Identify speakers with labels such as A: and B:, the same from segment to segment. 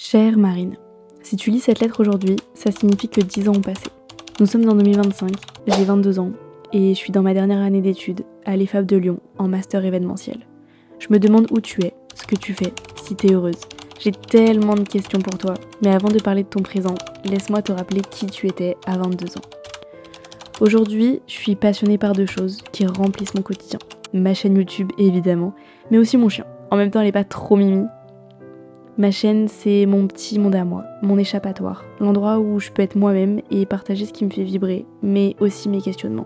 A: Chère Marine, si tu lis cette lettre aujourd'hui, ça signifie que 10 ans ont passé. Nous sommes en 2025, j'ai 22 ans et je suis dans ma dernière année d'études à l'EFAP de Lyon en master événementiel. Je me demande où tu es, ce que tu fais, si t'es heureuse. J'ai tellement de questions pour toi, mais avant de parler de ton présent, laisse-moi te rappeler qui tu étais à 22 ans. Aujourd'hui, je suis passionnée par 2 choses qui remplissent mon quotidien. Ma chaîne YouTube évidemment, mais aussi mon chien. En même temps, elle est pas trop mimi. Ma chaîne, c'est mon petit monde à moi, mon échappatoire, l'endroit où je peux être moi-même et partager ce qui me fait vibrer, mais aussi mes questionnements.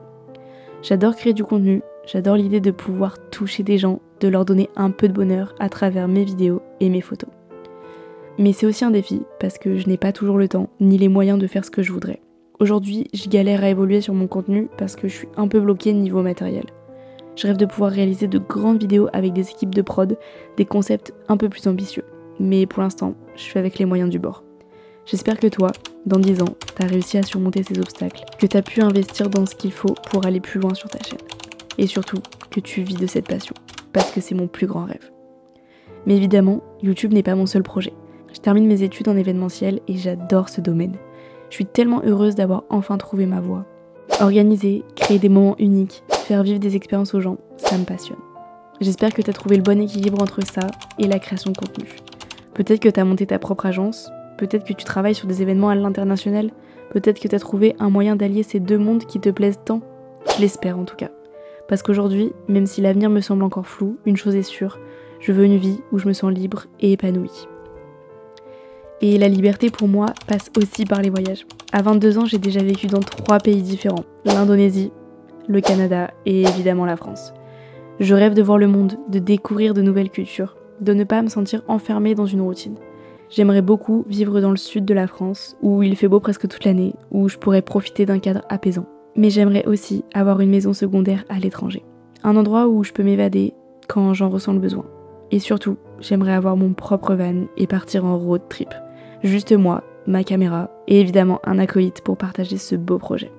A: J'adore créer du contenu, j'adore l'idée de pouvoir toucher des gens, de leur donner un peu de bonheur à travers mes vidéos et mes photos. Mais c'est aussi un défi, parce que je n'ai pas toujours le temps, ni les moyens de faire ce que je voudrais. Aujourd'hui, je galère à évoluer sur mon contenu parce que je suis un peu bloquée niveau matériel. Je rêve de pouvoir réaliser de grandes vidéos avec des équipes de prod, des concepts un peu plus ambitieux. Mais pour l'instant, je suis avec les moyens du bord. J'espère que toi, dans 10 ans, t'as réussi à surmonter ces obstacles, que t'as pu investir dans ce qu'il faut pour aller plus loin sur ta chaîne. Et surtout, que tu vis de cette passion, parce que c'est mon plus grand rêve. Mais évidemment, YouTube n'est pas mon seul projet. Je termine mes études en événementiel et j'adore ce domaine. Je suis tellement heureuse d'avoir enfin trouvé ma voie. Organiser, créer des moments uniques, faire vivre des expériences aux gens, ça me passionne. J'espère que t'as trouvé le bon équilibre entre ça et la création de contenu. Peut-être que tu as monté ta propre agence, peut-être que tu travailles sur des événements à l'international, peut-être que tu as trouvé un moyen d'allier ces 2 mondes qui te plaisent tant. Je l'espère en tout cas. Parce qu'aujourd'hui, même si l'avenir me semble encore flou, une chose est sûre, je veux une vie où je me sens libre et épanouie. Et la liberté pour moi passe aussi par les voyages. À 22 ans, j'ai déjà vécu dans 3 pays différents, l'Indonésie, le Canada et évidemment la France. Je rêve de voir le monde, de découvrir de nouvelles cultures, de ne pas me sentir enfermée dans une routine. J'aimerais beaucoup vivre dans le sud de la France, où il fait beau presque toute l'année, où je pourrais profiter d'un cadre apaisant. Mais j'aimerais aussi avoir une maison secondaire à l'étranger. Un endroit où je peux m'évader quand j'en ressens le besoin. Et surtout, j'aimerais avoir mon propre van et partir en road trip. Juste moi, ma caméra et évidemment un acolyte pour partager ce beau projet.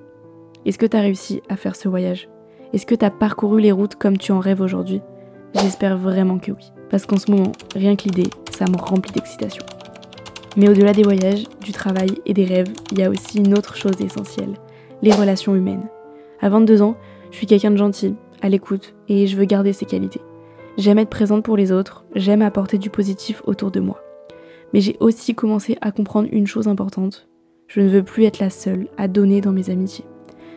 A: Est-ce que t'as réussi à faire ce voyage ? Est-ce que t'as parcouru les routes comme tu en rêves aujourd'hui ? J'espère vraiment que oui. Parce qu'en ce moment, rien que l'idée, ça me remplit d'excitation. Mais au-delà des voyages, du travail et des rêves, il y a aussi une autre chose essentielle, les relations humaines. À 22 ans, je suis quelqu'un de gentil, à l'écoute, et je veux garder ces qualités. J'aime être présente pour les autres, j'aime apporter du positif autour de moi. Mais j'ai aussi commencé à comprendre une chose importante, je ne veux plus être la seule à donner dans mes amitiés.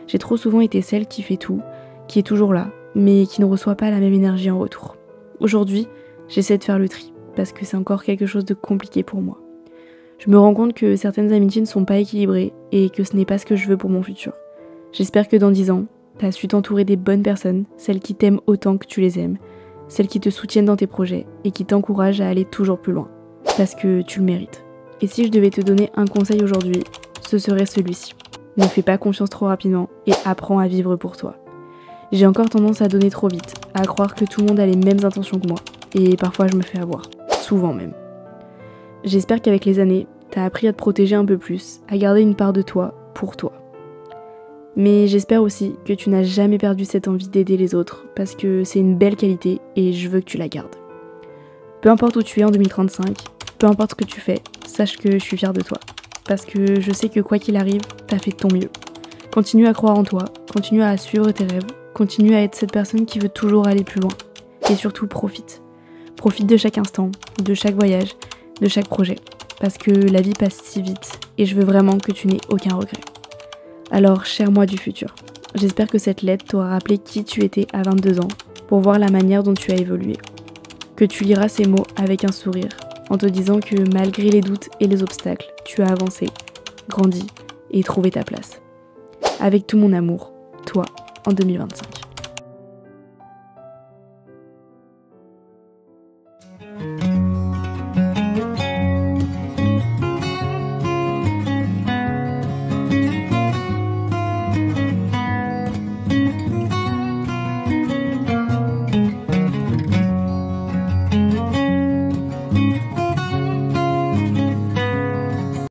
A: J'ai trop souvent été celle qui fait tout, qui est toujours là, mais qui ne reçoit pas la même énergie en retour. Aujourd'hui, j'essaie de faire le tri, parce que c'est encore quelque chose de compliqué pour moi. Je me rends compte que certaines amitiés ne sont pas équilibrées et que ce n'est pas ce que je veux pour mon futur. J'espère que dans 10 ans, t'as su t'entourer des bonnes personnes, celles qui t'aiment autant que tu les aimes, celles qui te soutiennent dans tes projets et qui t'encouragent à aller toujours plus loin, parce que tu le mérites. Et si je devais te donner un conseil aujourd'hui, ce serait celui-ci. Ne fais pas confiance trop rapidement et apprends à vivre pour toi. J'ai encore tendance à donner trop vite, à croire que tout le monde a les mêmes intentions que moi. Et parfois je me fais avoir, souvent même. J'espère qu'avec les années, t'as appris à te protéger un peu plus, à garder une part de toi pour toi. Mais j'espère aussi que tu n'as jamais perdu cette envie d'aider les autres, parce que c'est une belle qualité et je veux que tu la gardes. Peu importe où tu es en 2035, peu importe ce que tu fais, sache que je suis fière de toi. Parce que je sais que quoi qu'il arrive, t'as fait de ton mieux. Continue à croire en toi, continue à suivre tes rêves, continue à être cette personne qui veut toujours aller plus loin. Et surtout, profite. Profite de chaque instant, de chaque voyage, de chaque projet. Parce que la vie passe si vite et je veux vraiment que tu n'aies aucun regret. Alors, cher moi du futur, j'espère que cette lettre t'aura rappelé qui tu étais à 22 ans pour voir la manière dont tu as évolué. Que tu liras ces mots avec un sourire en te disant que malgré les doutes et les obstacles, tu as avancé, grandi et trouvé ta place. Avec tout mon amour, toi, en 2025.